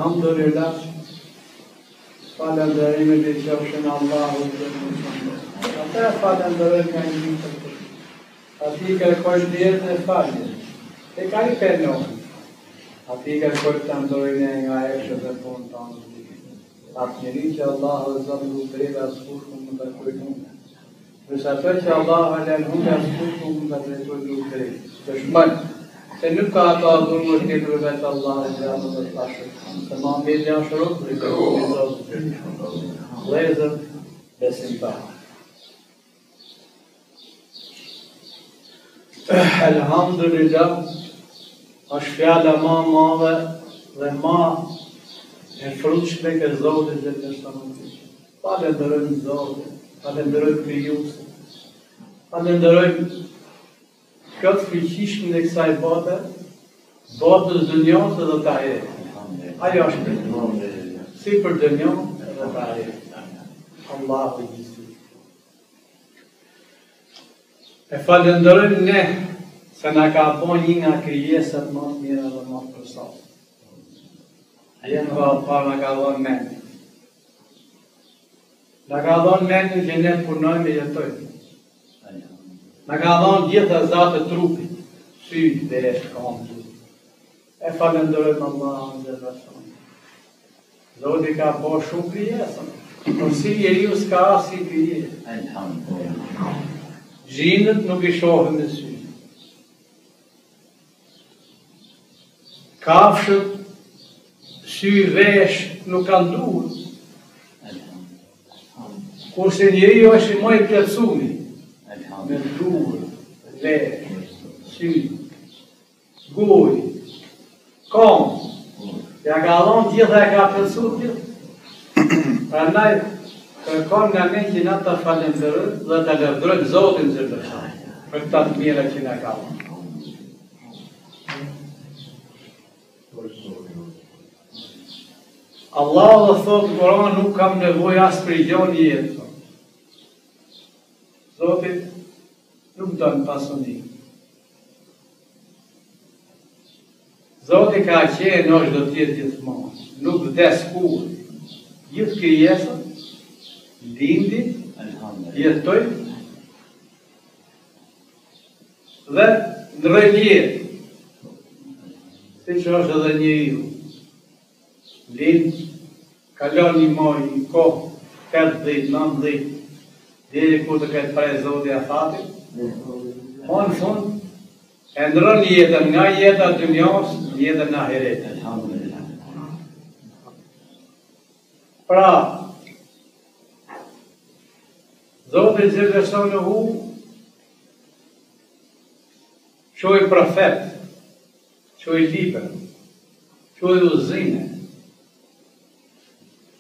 Elhamdülillah. Falenderimi dhe qofshin Allahu dhe Muhammed. Ata falenderojnë nga një të të. Ati kërkojnë djetë dhe falje. E ka i përnohën. Ati kërkojnë të ndojnë nga eshët dhe punë të anë. Atë njëri që Allahu dhe zëmë du të rejdhe askushku më të kujnë unë. Nësë atë që Allahu dhe në hunë askushku më të drejtoj du të rejtë. Të shmënë. Se nuk ka ato adhunë më tjetër vetë Allah e gjatë dhe të ashtë. Se ma me dhe ashërot, për i kërë në zotë. Lezër, besim ta. Elhamdulillah, është fjalla ma madhe dhe ma e frutshme ke zotë dhe të shtë. Falenderojmë zotë, falenderojmë kryusë, falenderojmë këtë fëqishmë në kësaj bote, botës dënjohës edhe të ajetë. Ajo është për si për dënjohës edhe të ajetë. Allahu i gjithë. E falenderojmë ne, se na ka bo një nga krijesat më të mira dhe më të përsosë. Jenë vallë parë na ka dhonë mendin. Na ka dhonë mendin që ne punojmë e jetojmë. Na ka dhonë gjitha zatë të trupit, syt, desh, këmbë. E falenderojmë Allahun dhe Rasulin. Zoti ka bo shumë krijesën, por si njeriu s'ka as si krijesë. Gjinët nuk i shohën me sy. Kafshët, sy, vesh, nuk kanë duhur. Kurse njeriu është më i plotësuar. Me durë, vesh, sy, gojë, komë, ja ka dhonë gjitha e ka përsu gjithë. Prandaj, kërkon nga ne që na të falenderojmë dhe të lëvdrojmë Zotin Zërëshaj, për këta të mira që na ka dhonë. Allah dhe thotë në Koran nuk kam nevojë as për i gjonë jetë. Zotit nuk dënë pasoni. Zoti ka qenë është do tjetë gjithmonë, nuk vdes kur. Gjithë krijesën, lindi, jetoj, dhe ndrojnë jetë. Si që është edhe njeriu. Lind, kalon një moj, një kohë, 80, 90, deri ku të këtë prej Zoti afatit, në fund, e ndron jetën nga jeta të dynjos, jetën në ahiretit. Pra, Zoti Gjellëshonë hu, qoj profet, qoj liber, qoj uzine,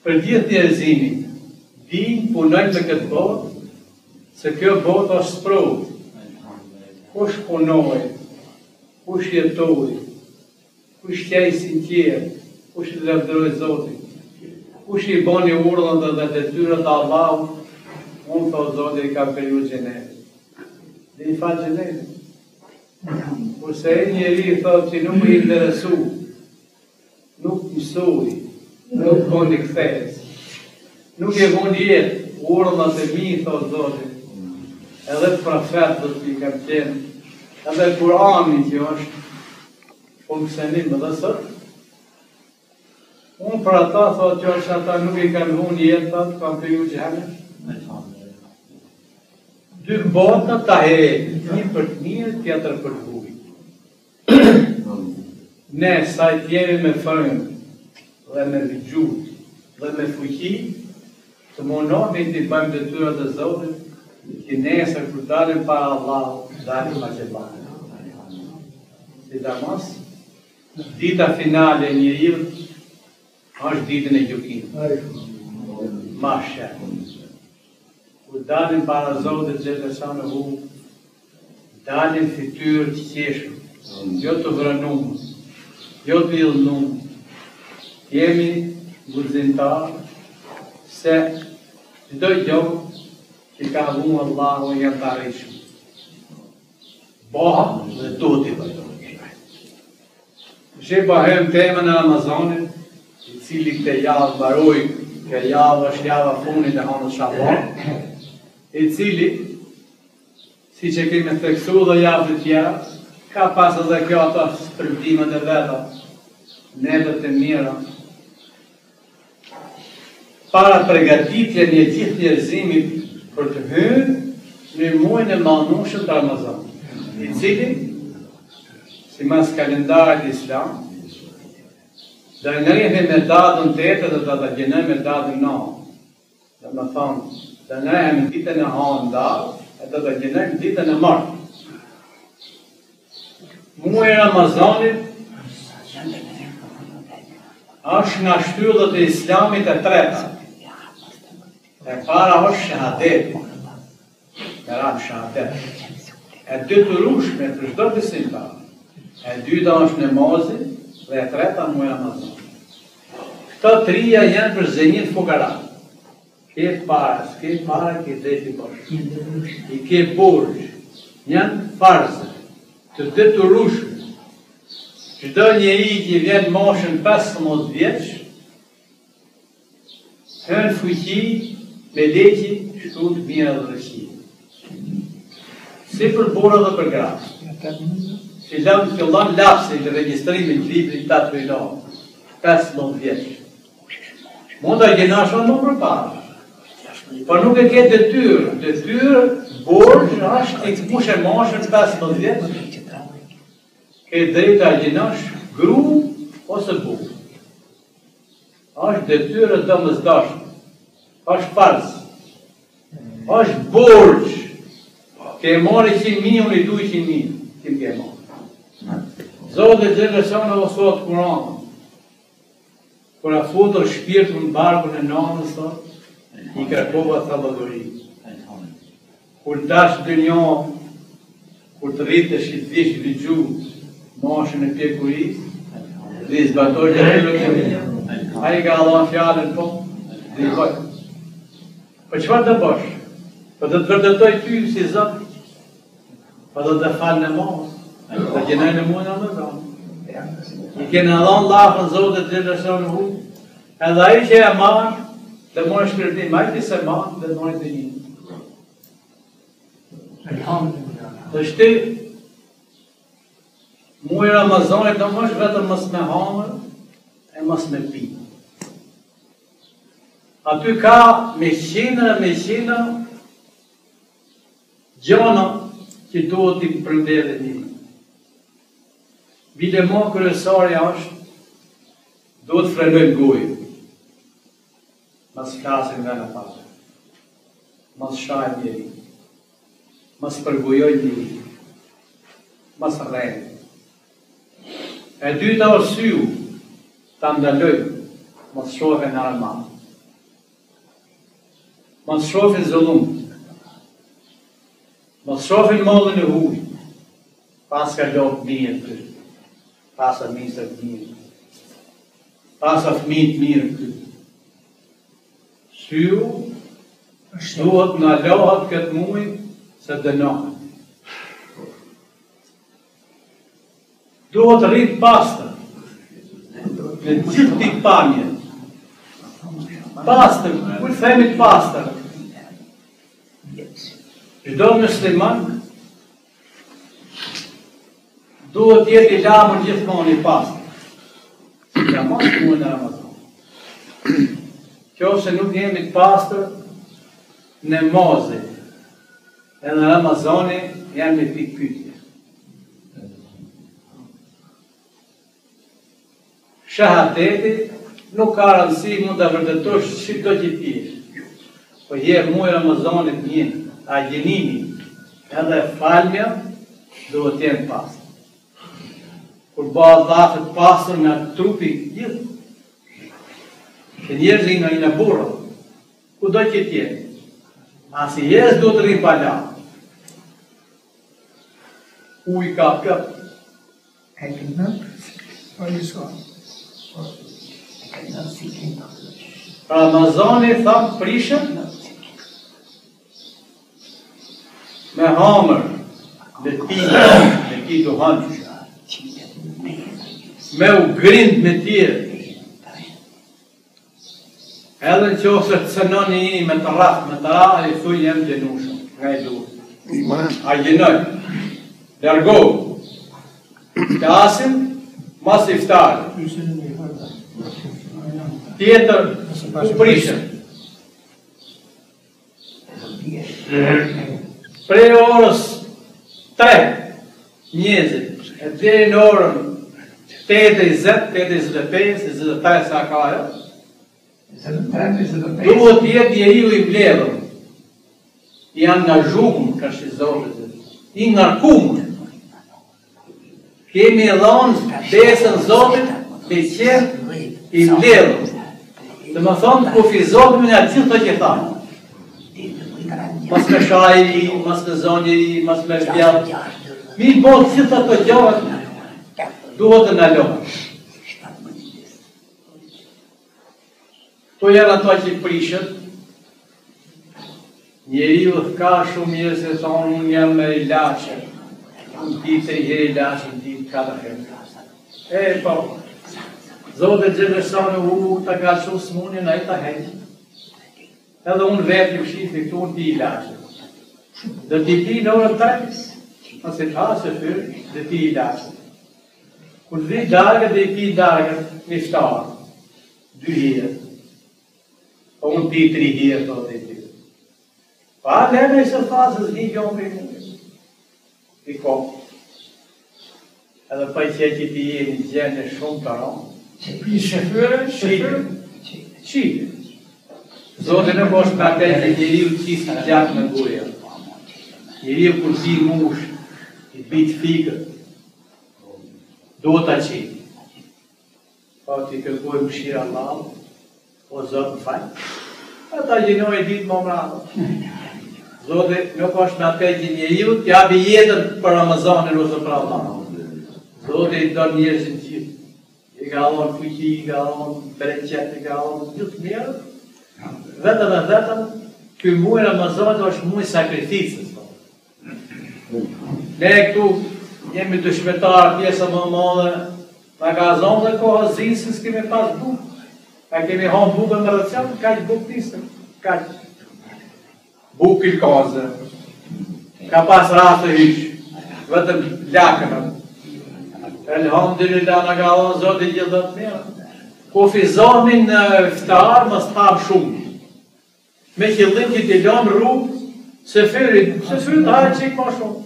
për gjithë njerëzimin, din punojnë në këtë botë, se kjo botë është sprovë. Kush punoj, kush jetoj, kush qej sinqerë, kush i lëvdroj Zotin, kush i boni urdhën dhe detyrën e Allahut, unë thot Zoti i ka kriju xhenetin. Dhe i fa xhenetin. Kurse e njeri thot që nuk i interesu, nuk mësoi, nuk boni kthesë, nuk e boni jetë, urdhët e mi, thot Zoti, edhe profet do t'i kam qenë, edhe Kurani që është funksionim edhe sot. Unë për ata thot që është ata nuk i kanë hunë jetët, kanë kriju xhenem. Dy bota të ahiretit, një për të mirë, tjetër për të huaj. Ne sa i jemi me frym dhe me vëgjut dhe me fuqi, të mundohemi të bëjmë detyrat e Zotit, që nesër kur dalim para Allahut, dalim ma që banë. Sidomos, dita finale e njeriut është ditën e gjykimit. Mashe. Kur dalim para Zotit Gjellëshonë hu, dalim fytyrë të qeshur, jo të vrënuar, jo të illnuar. Jemi guximtar se çdo gjë që ka dhunë Allahu janë të arritshme. Boha dhe tuti. Që bëhem temën e Ramazanit, i cili këtë javë mbaroi, kjo javë është java fundit e hanës Shaban, i cili, si që kemi theksu dhe javë të tjera, ka pas edhe kjo ato shpërblimet e veta, nevet e mira, para përgatitjen e gjithë njerëzimit për të hyrë në muajin e malnushëm të Ramazan, i cili, si mas kalendarit islam, dhe ngrihe me datën 8 dhe të gjenoj me datën 9. Dhe më thonë, dhe ngrihe me ditën e hanë darë, e dhe gjenoj me ditën e martë. Muaj Ramazanit është nga shtyllët e islamit e treta. E para është shahadet. Me ranë shahadet. E detyrueshme për çdo besimtar. E dyta është namazi dhe e treta muaj Ramazan. Këto trija janë për zënjit fukara. Ke para, ke drejti bosh. I ke burg. Janë farze të detyrueshme. Çdo njeri që vjen moshën 15 vjeç, hën fuqi me legji shkruajt mirë dhe rëqi. Si për burra dhe për gra. Fillon lapsi në regjistrimin të librit të atë 15 vjeç. Mund të gjenash më përpara. Por nuk e ke detyrë. Detyrë burg është të këpushë moshën 15 vjeç. Ke drejtë a gjenash gru ose burg. Është detyrë domosdoshme. Është farz. Është burg. Ke mori 100.000, unë i du 100.000. Kim ke mori. Zotë e gjërësone o sotë Kur'an. Kur a futër shpirtu në barkun e nanës, i kërkova thalladori. Kur tash dënjohë, kur të rritesh i të vish vigju, moshën e pjekuris, dhe i zbatoj që të lukë, a i ka Allah fjallën po, dhe i bëjë. Për qëfar të bosh? Për të të vërdetoj ty si zëmë, për të të falë në mos, dhe gjenaj në muën në zonë. I kene adhon lafën zotë të gjithë në hu, edhe a i që e marë, dhe mërë shpirtin, ma i të se marë, dhe mërë të një. Dhe shti, muaj Ramazanit në mësh vetëm mës me hamër, e mës me pi. Aty ka me qina, gjona që duhet t'i përndedhe një. Bilemo kërësari është, duhet frenojnë gojë. Mas flasin nga në pasë. Mas shajnë njëri. Mas përgojoj njëri. Mas rejnë. E dyta është syu, të ndalojnë, mas shofe në armat. Mas shofe në zëllum. Mas shofe në mollën e huj. Pas ka lopë mirë të. Pas a misër mirë. Pas a fmit mirë të. Syu, duhet në alohat këtë muj, se dënohet. Duhet rritë pastër, në gjithë t'i pamje. Pastër, kur themit pastër? Çdo musliman duhet jetë i lamur gjithmonë i pastër. Si ka mos muaj në Ramazan. Qofse nuk jemi të pastër, në mozi, e në Ramazani jam me pikë pyetje. Shahadeti nuk ka rëndësi, mund të vërtetosh që do që t'jesh. Po je muaj Ramazanit njën, a gjenimi, edhe falmja, duhet t'jenë pastër. Kur bëhet dhafet pastër nga trupi gjithë, që njerëzë nga i në burë, ku do që t'jenë? Asi jesë do të rrimë pala. Uj ka këtë. E kënë, po i shko. Ramazani thamë prishën, me hamër, me pinë, me ki duhanë, me u grind me tjerë, Edhe në qofë se të cënon një me të rrath, me të rrath, e thuj jem gjenushëm, nga I duhet. A gjenoj, lërgohë, të asim, mas iftarë. Tjetër, u prishëm. Prej orës 3:20, e deri në orën 8:20, 8:25, 23 sa ka ajo, duhet jetë njeriu I mbledhur, I angazhuar, ka Zoti, I ngarkuar. Kemi dhënë besën Zotit të qenë I mbledhur. Dhe më thonë, kufizohëm në gjithë të që thamë. Mas me shajri, mas me zonjeri, mas me vjallë. Mi bëtë gjithë të gjallë, duhet të nëllohë. To janë ato që I prishët. Njeriu ka shumë njerëz që thonë, unë jam me ilaçe. Unë ditë I herë ilaçe, unë ditë 4 herë. Po, Zotë Gjeleshane të ka që smunin, a I të heqë. Edhe unë vetë I fshifë këtu unë ti ilaçe. Dhe ti pi në orën 3, nëse ta se fyrë, dhe ti ilaçe. Kur vi dargët dhe I pi dargët, një iftarë, 2 herë. Po unë pi 3 herë, të dhe ti. Pa lene I së fasës, një gjonë për një. I kopë. Edhe pa I që ti jeni gjene shumë të ronë. Shifërë? Qipë. Zotë në bosh me atë që njeriu qisë gjatë në gurja. Njeriu kur zi mush, I bitë fikët, do të qipë. Pa t'i kërkoj mëshira Allah, o Zotë në fajnë. Ata gjenoj ditë më mradë. Zotë nuk është me atë që njeriu t'jabi jetën për Ramazanin ose për Allah. Zotë I do njerëzin gjithë. I ka alon fuqi, I ka alon bereqet, I ka alon gjithë mirë. Vetëm e vetëm, ky muaj Ramazan është muaj sakrificës. Ne këtu jemi dëshmitar pjesa më madhe, na ka zonë dhe koha zinë se s'kemi pas bukë. Ka kemi hanë bukë në racion, kaq bukë nisëm, kaq. Bukë I kaze, ka pas rastë hyqë, vetëm lakënëm. Elhamdulillah, në ka dhonë Zotë I gjithë dhe të mirë. Kufizohemi në iftar, më stamë shumë. Me qëllim që t'i lëmë rrugë, se fyrit të hajë qikë ma shumë.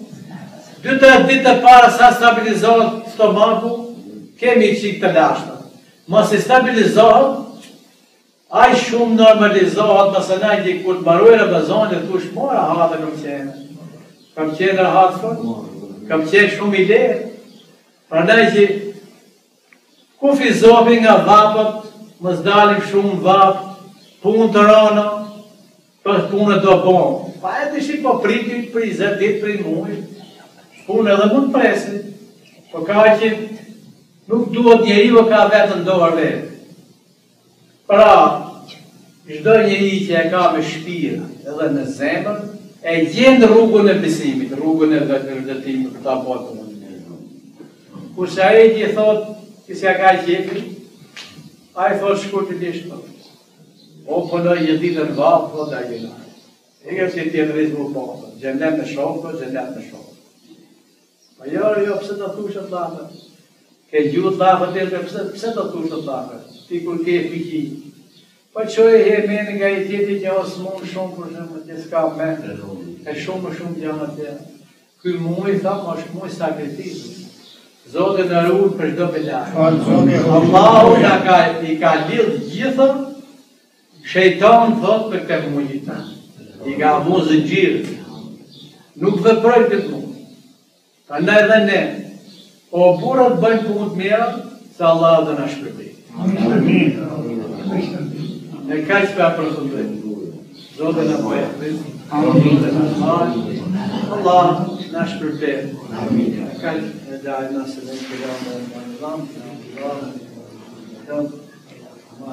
2-3 ditë e para sa stabilizohet stomaku, kemi qikë të lashtë. Mos I stabilizohet, aj shumë normalizohet, mëse na një kur të marujë Ramazanit, tu shmora hatë kam qenë. Kam qenë rahat fërë, kam qenë shumë I lehë. Pra ndaj që kufizohemi nga vapët, mos dalim shumë vapë, punë të rana, për punë do bonë. Pa e të shi po priti për 20 ditë për I mujë, punë edhe mund presi, po ka që nuk duhet njeriu ka vetën dorë vetë. Pra, çdo njeri që e ka me shpirë edhe në zemër, e gjen rrugën e besimit, rrugën e vërtetimit ta botë. Kurse ai që thot që s'ja ka qefi, ai thot shkurtimisht. O punoj një ditë në vapë, thot ai gjena. E kjo që tjetërisë më po, gjendet në shokë, gjendet në shokë. Po jo, pse të thushë të lafë? Ke gjutë lafë të tjetër, pse të thushë të lafë? Ti kur ke fiki. Po qoj e meni nga I tjeti që osë mund shumë për shumë, që s'ka menë, e shumë gjana të tjera. Ky muj, thamë, është muj sakrificës. Zotë në rrugë për çdo belaj. Allahu I ka lidhë gjithën, shejtani thot për këtë mujit. I ka vu zëngjirë. Nuk veprojnë këtë mujt. Prandaj edhe ne, o burrat bëjnë punë të mira, se Allah do na shpërblet. Ne kaq pa përfundojmë. Zotë na bëjë. Allah na shpërblet. Kaq دعنا سلام كلام ونظام ما